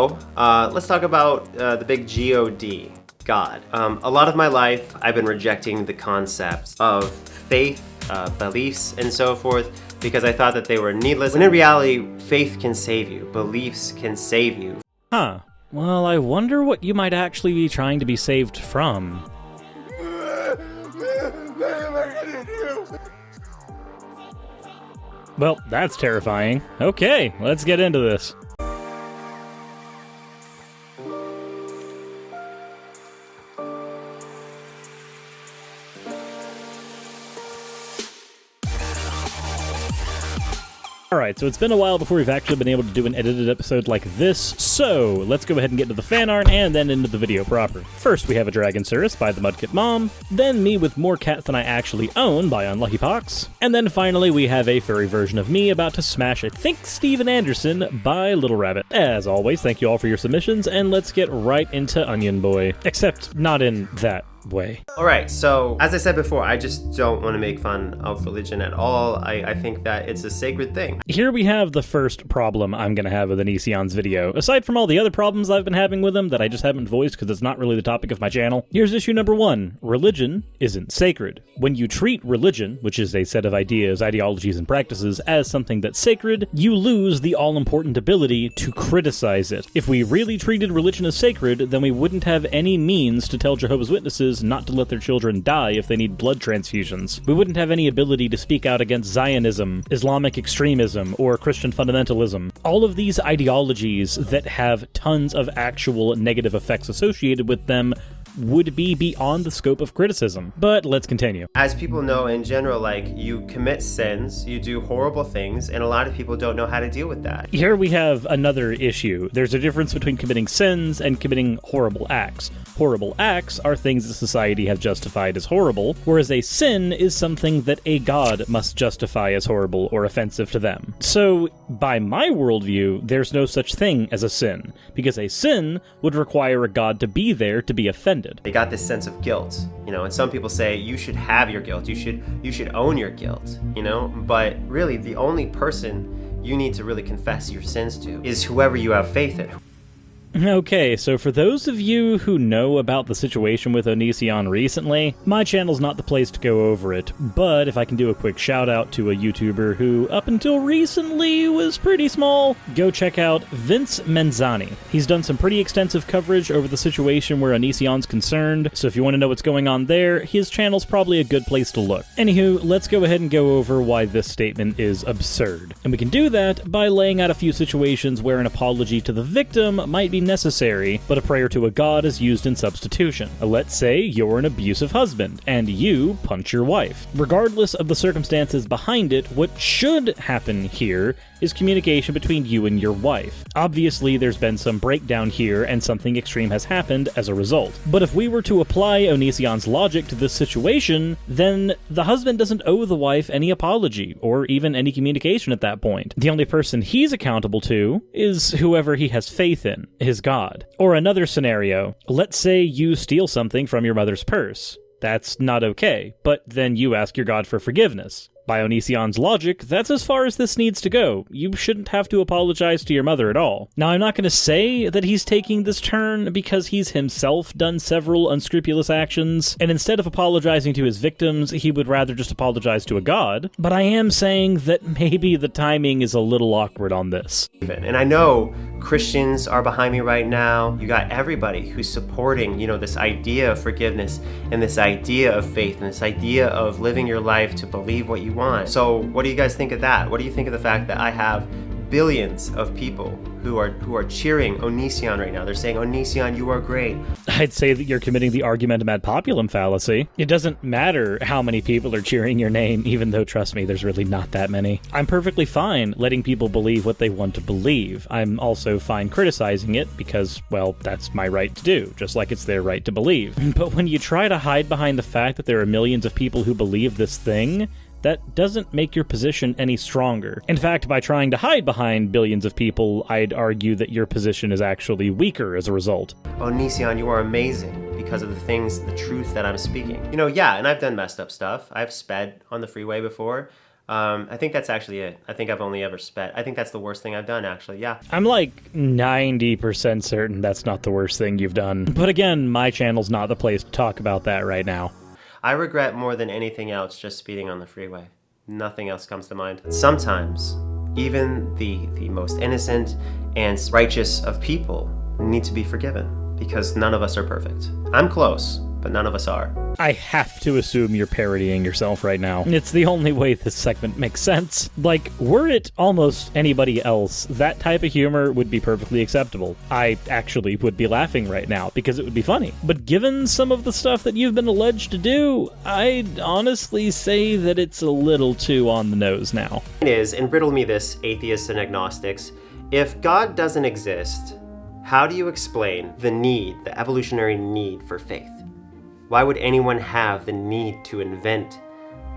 So, let's talk about the big God, God. A lot of my life, I've been rejecting the concepts of faith, beliefs, and so forth, because I thought that they were needless. When in reality, faith can save you. Beliefs can save you. Huh. Well, I wonder what you might actually be trying to be saved from. Well, that's terrifying. Okay, let's get into this. Alright, so it's been a while before we've actually been able to do an edited episode like this, so let's go ahead and get into the fan art and then into the video proper. First, we have a Dragon Suris by the Mudkip Mom, then me with more cats than I actually own by Unlucky Pox, and then finally we have a furry version of me about to smash I think Steven Anderson by Little Rabbit. As always, thank you all for your submissions, and let's get right into Onion Boy. Except not in that way. Alright, so as I said before, I just don't want to make fun of religion at all. I think that it's a sacred thing. Here we have the first problem I'm gonna have with Onision's video. Aside from all the other problems I've been having with him that I just haven't voiced because it's not really the topic of my channel, here's issue number 1. Religion isn't sacred. When you treat religion, which is a set of ideas, ideologies, and practices, as something that's sacred, you lose the all-important ability to criticize it. If we really treated religion as sacred, then we wouldn't have any means to tell Jehovah's Witnesses not to let their children die if they need blood transfusions. We wouldn't have any ability to speak out against Zionism, Islamic extremism, or Christian fundamentalism. All of these ideologies that have tons of actual negative effects associated with them would be beyond the scope of criticism. But let's continue. As people know in general, like, you commit sins, you do horrible things, and a lot of people don't know how to deal with that. Here we have another issue. There's a difference between committing sins and committing horrible acts. Horrible acts are things that society has justified as horrible, whereas a sin is something that a god must justify as horrible or offensive to them. So, by my worldview, there's no such thing as a sin, because a sin would require a god to be there to be offended. They got this sense of guilt, you know, and some people say you should have your guilt, you should own your guilt, you know, but really the only person you need to really confess your sins to is whoever you have faith in. Okay, so for those of you who know about the situation with Onision recently, my channel's not the place to go over it, but if I can do a quick shout out to a YouTuber who, up until recently, was pretty small, go check out Vince Menzani. He's done some pretty extensive coverage over the situation where Onision's concerned, so if you want to know what's going on there, his channel's probably a good place to look. Anywho, let's go ahead and go over why this statement is absurd. And we can do that by laying out a few situations where an apology to the victim might be necessary, but a prayer to a god is used in substitution. Let's say you're an abusive husband, and you punch your wife. Regardless of the circumstances behind it, what should happen here is communication between you and your wife. Obviously, there's been some breakdown here, and something extreme has happened as a result. But if we were to apply Onision's logic to this situation, then the husband doesn't owe the wife any apology, or even any communication at that point. The only person he's accountable to is whoever he has faith in, his god. Or another scenario, let's say you steal something from your mother's purse. That's not okay, but then you ask your god for forgiveness. By Onision's logic, that's as far as this needs to go. You shouldn't have to apologize to your mother at all. Now, I'm not going to say that he's taking this turn because he's himself done several unscrupulous actions, and instead of apologizing to his victims, he would rather just apologize to a god, but I am saying that maybe the timing is a little awkward on this. And I know Christians are behind me right now. You got everybody who's supporting, you know, this idea of forgiveness and this idea of faith and this idea of living your life to believe what you want. So what do you guys think of that? What do you think of the fact that I have billions of people who are cheering Onision right now? They're saying, Onision, you are great. I'd say that you're committing the argumentum ad populum fallacy. It doesn't matter how many people are cheering your name, even though, trust me, there's really not that many. I'm perfectly fine letting people believe what they want to believe. I'm also fine criticizing it because, well, that's my right to do, just like it's their right to believe. But when you try to hide behind the fact that there are millions of people who believe this thing, that doesn't make your position any stronger. In fact, by trying to hide behind billions of people, I'd argue that your position is actually weaker as a result. Onision, you are amazing because of the things, the truth that I'm speaking. You know, yeah, and I've done messed up stuff. I've sped on the freeway before. I think that's actually it. I think I've only ever spat. I think that's the worst thing I've done, actually. Yeah. I'm like 90% certain that's not the worst thing you've done. But again, my channel's not the place to talk about that right now. I regret more than anything else just speeding on the freeway. Nothing else comes to mind. Sometimes, even the most innocent and righteous of people need to be forgiven because none of us are perfect. I'm close, but none of us are. I have to assume you're parodying yourself right now. It's the only way this segment makes sense. Like, were it almost anybody else, that type of humor would be perfectly acceptable. I actually would be laughing right now because it would be funny. But given some of the stuff that you've been alleged to do, I'd honestly say that it's a little too on the nose now. It is, and riddle me this, atheists and agnostics, if God doesn't exist, how do you explain the evolutionary need for faith? Why would anyone have the need to invent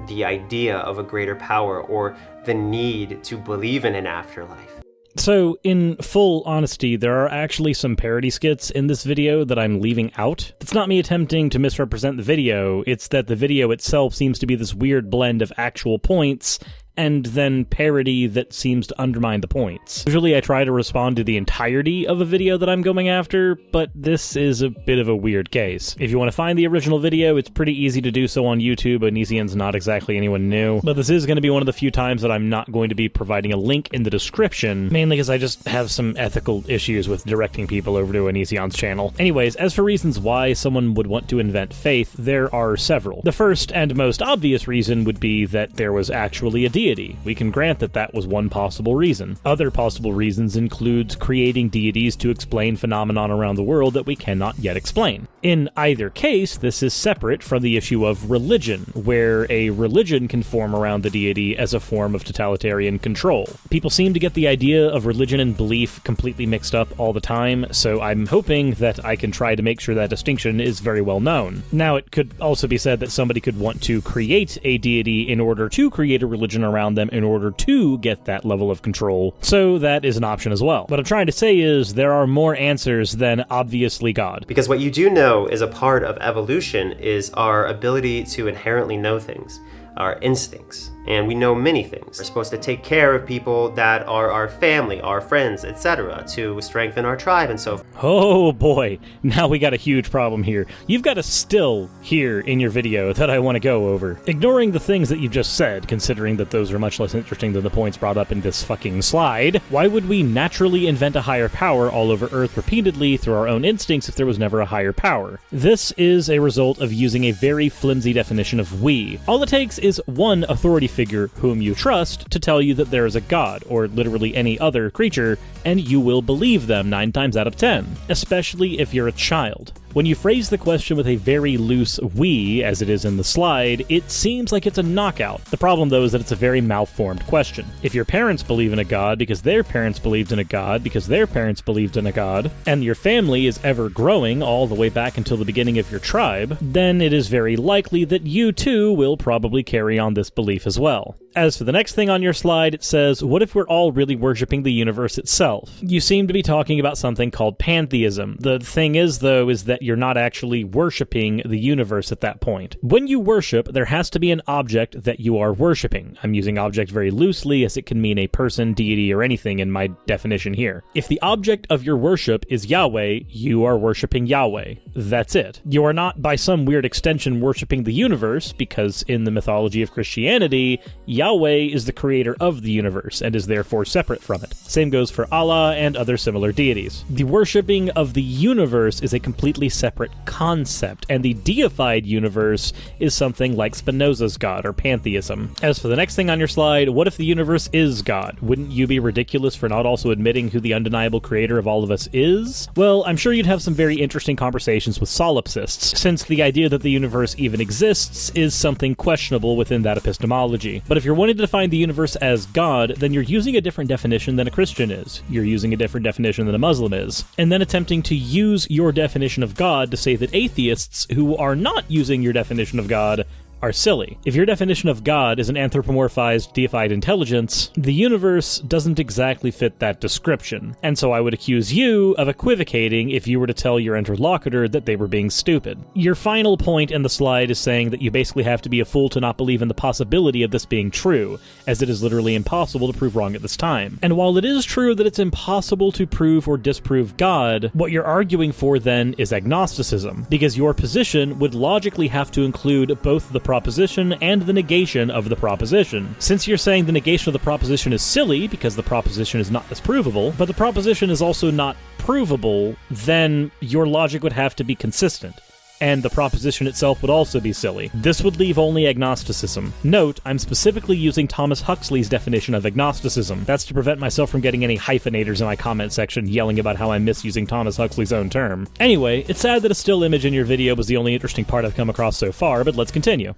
the idea of a greater power or the need to believe in an afterlife? So, in full honesty, there are actually some parody skits in this video that I'm leaving out. It's not me attempting to misrepresent the video, it's that the video itself seems to be this weird blend of actual points and then parody that seems to undermine the points. Usually I try to respond to the entirety of a video that I'm going after, but this is a bit of a weird case. If you want to find the original video, it's pretty easy to do so on YouTube. Onision's not exactly anyone new, but this is going to be one of the few times that I'm not going to be providing a link in the description, mainly because I just have some ethical issues with directing people over to Onision's channel. Anyways, as for reasons why someone would want to invent faith, there are several. The first and most obvious reason would be that there was actually a deity. We can grant that that was one possible reason. Other possible reasons include creating deities to explain phenomenon around the world that we cannot yet explain. In either case, this is separate from the issue of religion, where a religion can form around the deity as a form of totalitarian control. People seem to get the idea of religion and belief completely mixed up all the time, so I'm hoping that I can try to make sure that distinction is very well known. Now, it could also be said that somebody could want to create a deity in order to create a religion around them in order to get that level of control, so that is an option as well. What I'm trying to say is there are more answers than obviously God. Because what you do know is a part of evolution is our ability to inherently know things, our instincts. And we know many things. We're supposed to take care of people that are our family, our friends, etc., to strengthen our tribe and so forth. Oh boy, now we got a huge problem here. You've got a still here in your video that I want to go over. Ignoring the things that you just said, considering that those are much less interesting than the points brought up in this fucking slide, why would we naturally invent a higher power all over Earth repeatedly through our own instincts if there was never a higher power? This is a result of using a very flimsy definition of we. All it takes is one authority figure whom you trust to tell you that there is a god, or literally any other creature, and you will believe them 9 times out of 10, especially if you're a child. When you phrase the question with a very loose we, as it is in the slide, it seems like it's a knockout. The problem, though, is that it's a very malformed question. If your parents believe in a god because their parents believed in a god because their parents believed in a god, and your family is ever growing all the way back until the beginning of your tribe, then it is very likely that you too will probably carry on this belief as well. As for the next thing on your slide, it says, what if we're all really worshipping the universe itself? You seem to be talking about something called pantheism. The thing is, though, is that you're not actually worshipping the universe at that point. When you worship, there has to be an object that you are worshipping. I'm using object very loosely as it can mean a person, deity, or anything in my definition here. If the object of your worship is Yahweh, you are worshipping Yahweh. That's it. You are not, by some weird extension, worshipping the universe, because in the mythology of Christianity, Yahweh is the creator of the universe and is therefore separate from it. Same goes for Allah and other similar deities. The worshipping of the universe is a completely separate concept, and the deified universe is something like Spinoza's God or pantheism. As for the next thing on your slide, what if the universe is God? Wouldn't you be ridiculous for not also admitting who the undeniable creator of all of us is? Well, I'm sure you'd have some very interesting conversations with solipsists, since the idea that the universe even exists is something questionable within that epistemology. But if you're wanting to define the universe as God, then you're using a different definition than a Christian is. You're using a different definition than a Muslim is. And then attempting to use your definition of God to say that atheists who are not using your definition of God are silly. If your definition of God is an anthropomorphized, deified intelligence, the universe doesn't exactly fit that description, and so I would accuse you of equivocating if you were to tell your interlocutor that they were being stupid. Your final point in the slide is saying that you basically have to be a fool to not believe in the possibility of this being true, as it is literally impossible to prove wrong at this time. And while it is true that it's impossible to prove or disprove God, what you're arguing for then is agnosticism, because your position would logically have to include both the proposition and the negation of the proposition. Since you're saying the negation of the proposition is silly because the proposition is not disprovable, but the proposition is also not provable, then your logic would have to be consistent, and the proposition itself would also be silly. This would leave only agnosticism. Note, I'm specifically using Thomas Huxley's definition of agnosticism. That's to prevent myself from getting any hyphenators in my comment section yelling about how I'm misusing Thomas Huxley's own term. Anyway, it's sad that a still image in your video was the only interesting part I've come across so far, but let's continue.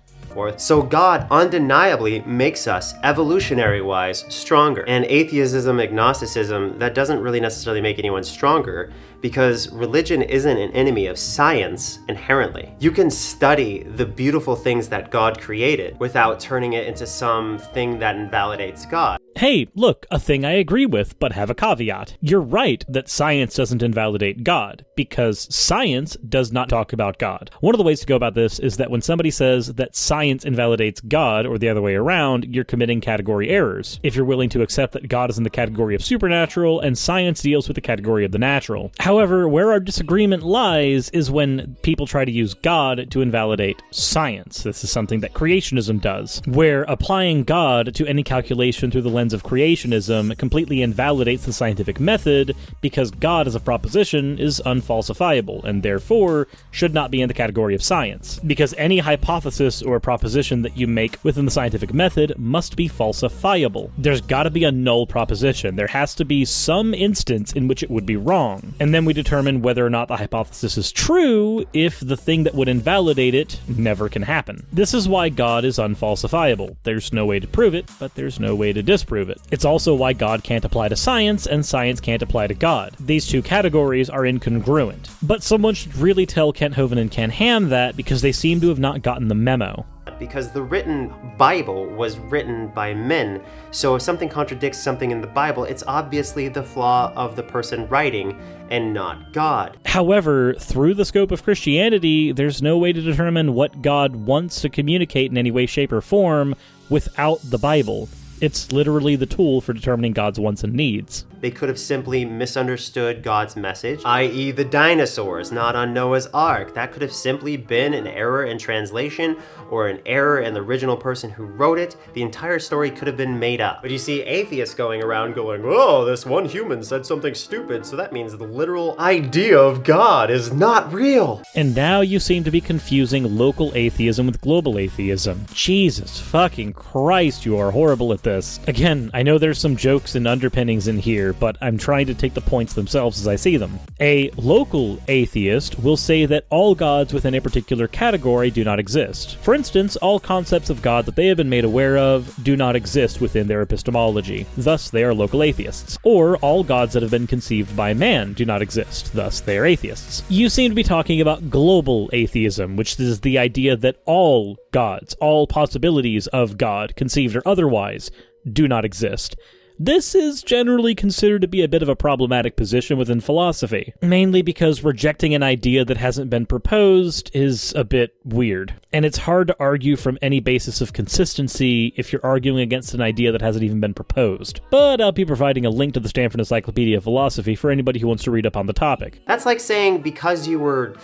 So God undeniably makes us, evolutionary-wise, stronger. And atheism, agnosticism, that doesn't really necessarily make anyone stronger, because religion isn't an enemy of science inherently. You can study the beautiful things that God created without turning it into something that invalidates God. Hey, look, a thing I agree with, but have a caveat. You're right that science doesn't invalidate God, because science does not talk about God. One of the ways to go about this is that when somebody says that science invalidates God, or the other way around, you're committing category errors. If you're willing to accept that God is in the category of supernatural, and science deals with the category of the natural. However, where our disagreement lies is when people try to use God to invalidate science. This is something that creationism does, where applying God to any calculation through the lens of creationism completely invalidates the scientific method because God as a proposition is unfalsifiable and therefore should not be in the category of science. Because any hypothesis or proposition that you make within the scientific method must be falsifiable. There's gotta be a null proposition. There has to be some instance in which it would be wrong. And then we determine whether or not the hypothesis is true if the thing that would invalidate it never can happen. This is why God is unfalsifiable. There's no way to prove it, but there's no way to disprove it. It's also why God can't apply to science and science can't apply to God. These two categories are incongruent. But someone should really tell Kent Hovind and Ken Ham that because they seem to have not gotten the memo. Because the written Bible was written by men, so if something contradicts something in the Bible, it's obviously the flaw of the person writing and not God. However, through the scope of Christianity, there's no way to determine what God wants to communicate in any way, shape, or form without the Bible. It's literally the tool for determining God's wants and needs. They could have simply misunderstood God's message, i.e. the dinosaurs not on Noah's Ark. That could have simply been an error in translation or an error in the original person who wrote it. The entire story could have been made up. But you see atheists going around going, oh, this one human said something stupid, so that means the literal idea of God is not real. And now you seem to be confusing local atheism with global atheism. Jesus fucking Christ, you are horrible at this. Again, I know there's some jokes and underpinnings in here, but I'm trying to take the points themselves as I see them. A local atheist will say that all gods within a particular category do not exist. For instance, all concepts of God that they have been made aware of do not exist within their epistemology. Thus, they are local atheists. Or all gods that have been conceived by man do not exist. Thus, they are atheists. You seem to be talking about global atheism, which is the idea that all gods, all possibilities of God, conceived or otherwise, do not exist. This is generally considered to be a bit of a problematic position within philosophy, mainly because rejecting an idea that hasn't been proposed is a bit weird. And it's hard to argue from any basis of consistency if you're arguing against an idea that hasn't even been proposed. But I'll be providing a link to the Stanford Encyclopedia of Philosophy for anybody who wants to read up on the topic. That's like saying because you were in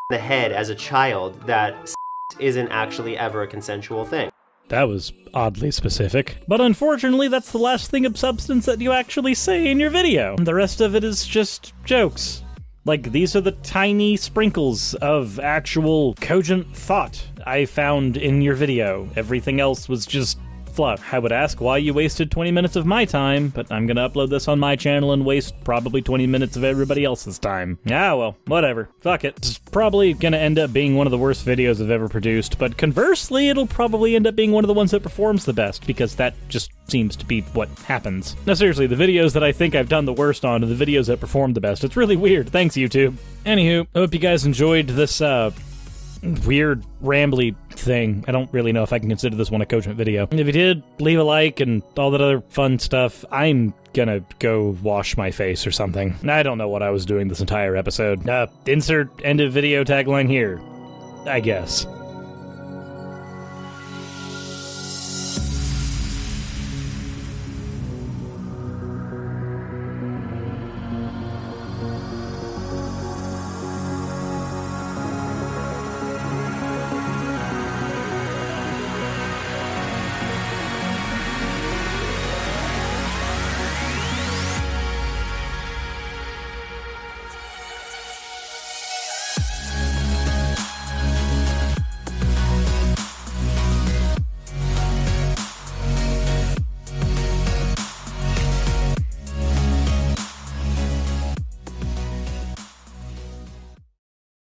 the head as a child that isn't actually ever a consensual thing. That was oddly specific. But unfortunately, that's the last thing of substance that you actually say in your video. The rest of it is just jokes. Like, these are the tiny sprinkles of actual cogent thought I found in your video. Everything else was just fluff. I would ask why you wasted 20 minutes of my time, but I'm gonna upload this on my channel and waste probably 20 minutes of everybody else's time. Ah, well, whatever. Fuck it. It's probably gonna end up being one of the worst videos I've ever produced, but conversely, it'll probably end up being one of the ones that performs the best, because that just seems to be what happens. Now seriously, the videos that I think I've done the worst on are the videos that perform the best. It's really weird. Thanks, YouTube. Anywho, I hope you guys enjoyed this, weird, rambly thing. I don't really know if I can consider this one a cogent video. If you did, leave a like and all that other fun stuff. I'm gonna go wash my face or something. I don't know what I was doing this entire episode. Insert end of video tagline here, I guess.